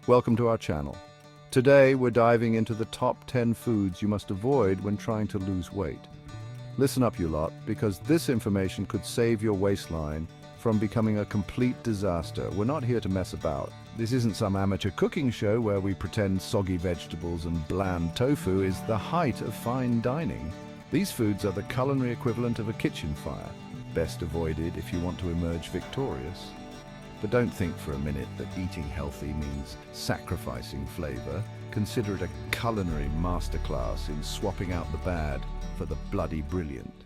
Welcome to our channel. Today we're diving into the top 10 foods you must avoid when trying to lose weight. Listen up you lot, because this information could save your waistline from becoming a complete disaster. We're not here to mess about. This isn't some amateur cooking show where we pretend soggy vegetables and bland tofu is the height of fine dining. These foods are the culinary equivalent of a kitchen fire, best avoided if you want to emerge victorious. But don't think for a minute that eating healthy means sacrificing flavor. Consider it a culinary masterclass in swapping out the bad for the bloody brilliant.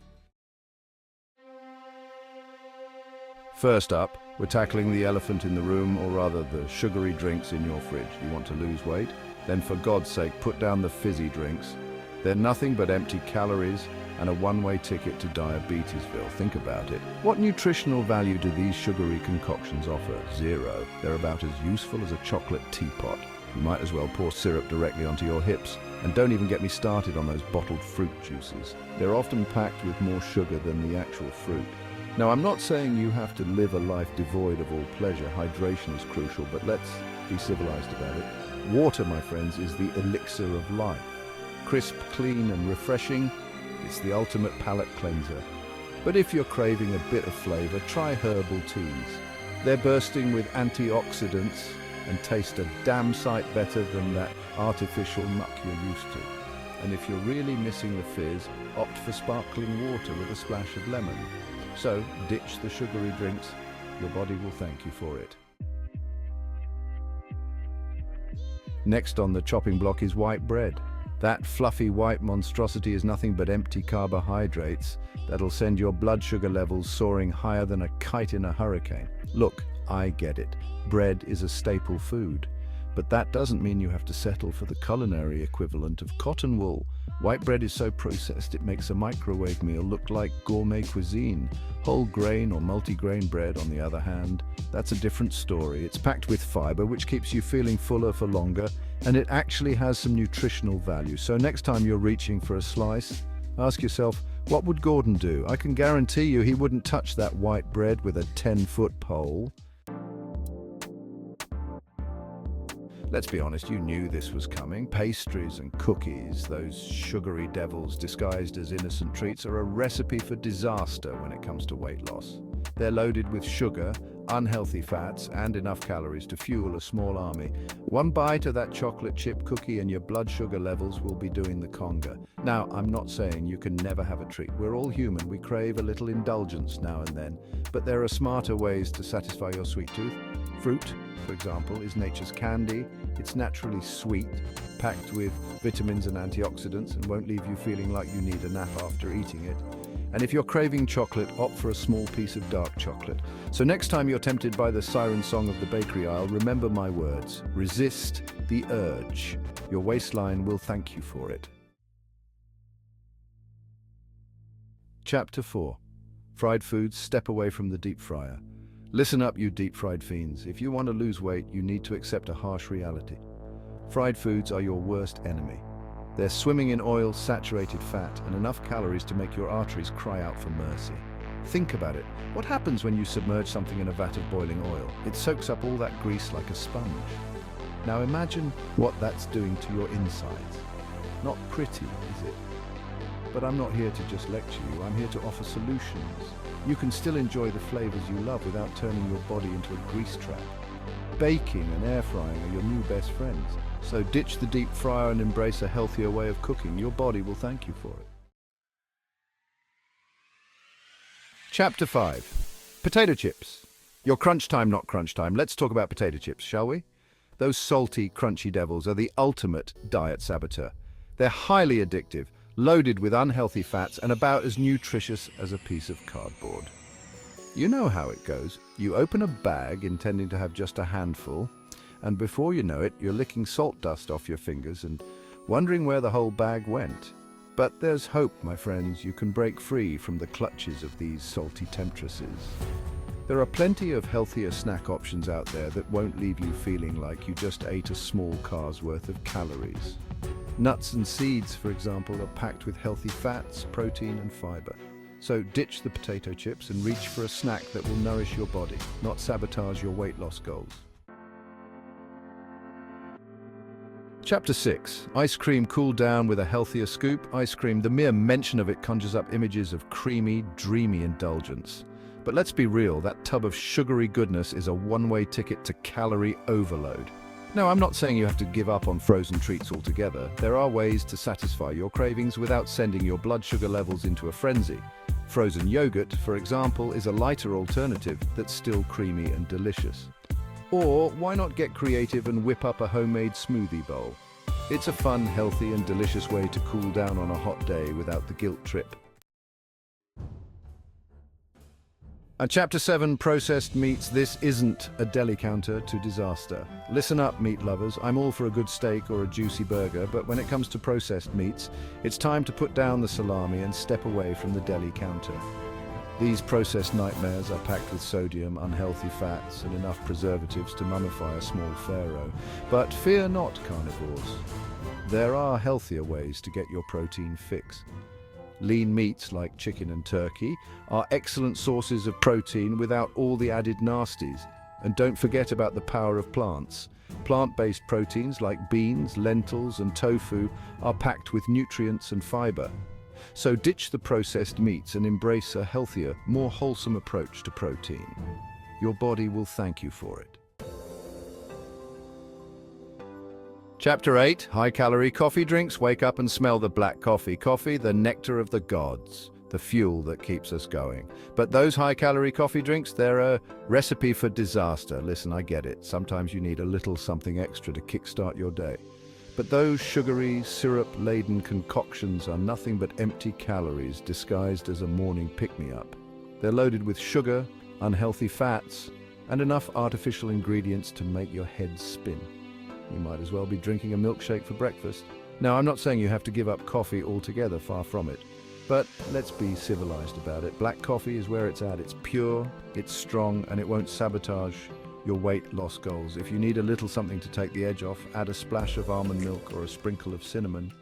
First up, we're tackling the elephant in the room, or rather the sugary drinks in your fridge. You want to lose weight? Then for God's sake, put down the fizzy drinks. They're nothing but empty calories and a one-way ticket to Diabetesville. Think about it. What nutritional value do these sugary concoctions offer? Zero. They're about as useful as a chocolate teapot. You might as well pour syrup directly onto your hips. And don't even get me started on those bottled fruit juices. They're often packed with more sugar than the actual fruit. Now, I'm not saying you have to live a life devoid of all pleasure. Hydration is crucial, but let's be civilized about it. Water, my friends, is the elixir of life. Crisp, clean, and refreshing. It's the ultimate palate cleanser. But if you're craving a bit of flavor, try herbal teas. They're bursting with antioxidants and taste a damn sight better than that artificial muck you're used to. And if you're really missing the fizz, opt for sparkling water with a splash of lemon. So, ditch the sugary drinks. Your body will thank you for it. Next on the chopping block is white bread. That fluffy white monstrosity is nothing but empty carbohydrates that'll send your blood sugar levels soaring higher than a kite in a hurricane. Look, I get it. Bread is a staple food. But that doesn't mean you have to settle for the culinary equivalent of cotton wool. White bread is so processed it makes a microwave meal look like gourmet cuisine. Whole grain or multigrain bread, on the other hand, that's a different story. It's packed with fiber, which keeps you feeling fuller for longer, and it actually has some nutritional value. So next time you're reaching for a slice, ask yourself, what would Gordon do? I can guarantee you he wouldn't touch that white bread with a 10-foot pole. Let's be honest, you knew this was coming. Pastries and cookies, those sugary devils disguised as innocent treats, are a recipe for disaster when it comes to weight loss. They're loaded with sugar, unhealthy fats, and enough calories to fuel a small army. One bite of that chocolate chip cookie and your blood sugar levels will be doing the conga. Now, I'm not saying you can never have a treat. We're all human. We crave a little indulgence now and then. But there are smarter ways to satisfy your sweet tooth. Fruit, for example, is nature's candy. It's naturally sweet, packed with vitamins and antioxidants, and won't leave you feeling like you need a nap after eating it. And if you're craving chocolate, opt for a small piece of dark chocolate. So next time you're tempted by the siren song of the bakery aisle, remember my words. Resist the urge. Your waistline will thank you for it. Chapter 4. Fried foods, step away from the deep fryer. Listen up, you deep-fried fiends. If you want to lose weight, you need to accept a harsh reality. Fried foods are your worst enemy. They're swimming in oil, saturated fat, and enough calories to make your arteries cry out for mercy. Think about it. What happens when you submerge something in a vat of boiling oil? It soaks up all that grease like a sponge. Now imagine what that's doing to your insides. Not pretty, is it? But I'm not here to just lecture you. I'm here to offer solutions. You can still enjoy the flavors you love without turning your body into a grease trap. Baking and air frying are your new best friends. So ditch the deep fryer and embrace a healthier way of cooking. Your body will thank you for it. Chapter 5. Potato chips. Your crunch time, not crunch time. Let's talk about potato chips, shall we? Those salty, crunchy devils are the ultimate diet saboteur. They're highly addictive, loaded with unhealthy fats, and about as nutritious as a piece of cardboard. You know how it goes. You open a bag intending to have just a handful, and before you know it, you're licking salt dust off your fingers and wondering where the whole bag went. But there's hope, my friends. You can break free from the clutches of these salty temptresses. There are plenty of healthier snack options out there that won't leave you feeling like you just ate a small car's worth of calories. Nuts and seeds, for example, are packed with healthy fats, protein, and fiber. So ditch the potato chips and reach for a snack that will nourish your body, not sabotage your weight loss goals. Chapter 6. Ice cream cooled down with a healthier scoop. Ice cream, the mere mention of it conjures up images of creamy, dreamy indulgence. But let's be real, that tub of sugary goodness is a one-way ticket to calorie overload. No, I'm not saying you have to give up on frozen treats altogether. There are ways to satisfy your cravings without sending your blood sugar levels into a frenzy. Frozen yogurt, for example, is a lighter alternative that's still creamy and delicious. Or why not get creative and whip up a homemade smoothie bowl? It's a fun, healthy and delicious way to cool down on a hot day without the guilt trip. And Chapter 7, Processed Meats. This isn't a deli counter to disaster. Listen up, meat lovers. I'm all for a good steak or a juicy burger, but when it comes to processed meats, it's time to put down the salami and step away from the deli counter. These processed nightmares are packed with sodium, unhealthy fats, and enough preservatives to mummify a small pharaoh. But fear not, carnivores. There are healthier ways to get your protein fix. Lean meats like chicken and turkey are excellent sources of protein without all the added nasties. And don't forget about the power of plants. Plant-based proteins like beans, lentils, and tofu are packed with nutrients and fiber. So ditch the processed meats and embrace a healthier, more wholesome approach to protein. Your body will thank you for it. Chapter 8, High-Calorie Coffee Drinks. Wake up and smell the black coffee. Coffee, the nectar of the gods, the fuel that keeps us going. But those high-calorie coffee drinks, they're a recipe for disaster. Listen, I get it. Sometimes you need a little something extra to kickstart your day. But those sugary, syrup-laden concoctions are nothing but empty calories disguised as a morning pick-me-up. They're loaded with sugar, unhealthy fats, and enough artificial ingredients to make your head spin. You might as well be drinking a milkshake for breakfast. Now, I'm not saying you have to give up coffee altogether, far from it. But let's be civilized about it. Black coffee is where it's at. It's pure, it's strong, and it won't sabotage your weight loss goals. If you need a little something to take the edge off, add a splash of almond milk or a sprinkle of cinnamon.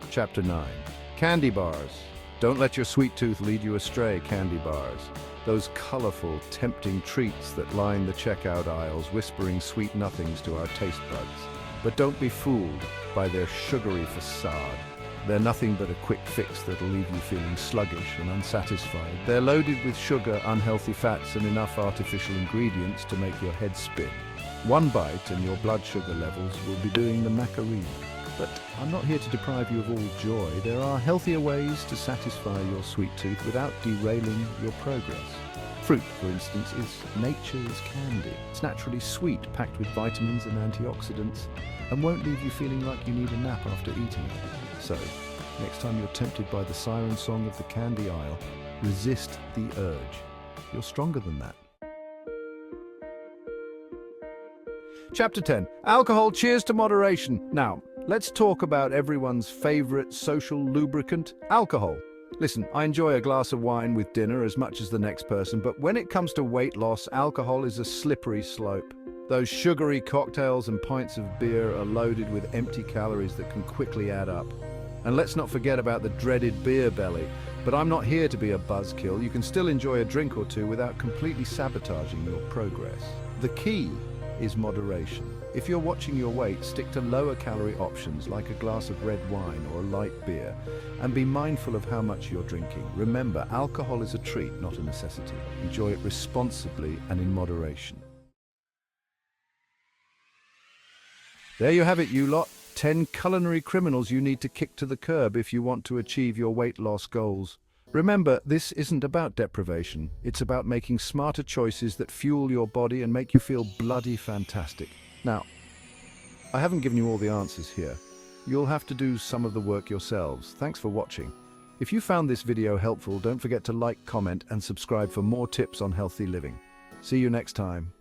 Chapter 9. Candy bars. Don't let your sweet tooth lead you astray, candy bars. Those colorful, tempting treats that line the checkout aisles, whispering sweet nothings to our taste buds. But don't be fooled by their sugary facade. They're nothing but a quick fix that'll leave you feeling sluggish and unsatisfied. They're loaded with sugar, unhealthy fats, and enough artificial ingredients to make your head spin. One bite and your blood sugar levels will be doing the Macarena. But I'm not here to deprive you of all joy. There are healthier ways to satisfy your sweet tooth without derailing your progress. Fruit, for instance, is nature's candy. It's naturally sweet, packed with vitamins and antioxidants, and won't leave you feeling like you need a nap after eating it. So, next time you're tempted by the siren song of the candy aisle, resist the urge. You're stronger than that. Chapter 10. Alcohol. Cheers to moderation. Now, let's talk about everyone's favorite social lubricant, alcohol. Listen, I enjoy a glass of wine with dinner as much as the next person, but when it comes to weight loss, alcohol is a slippery slope. Those sugary cocktails and pints of beer are loaded with empty calories that can quickly add up. And let's not forget about the dreaded beer belly. But I'm not here to be a buzzkill. You can still enjoy a drink or two without completely sabotaging your progress. The key is moderation. If you're watching your weight, stick to lower calorie options like a glass of red wine or a light beer, and be mindful of how much you're drinking. Remember, alcohol is a treat, not a necessity. Enjoy it responsibly and in moderation. There you have it, you lot. 10 culinary criminals you need to kick to the curb if you want to achieve your weight loss goals. Remember, this isn't about deprivation. It's about making smarter choices that fuel your body and make you feel bloody fantastic. Now, I haven't given you all the answers here. You'll have to do some of the work yourselves. Thanks for watching. If you found this video helpful, don't forget to like, comment, and subscribe for more tips on healthy living. See you next time.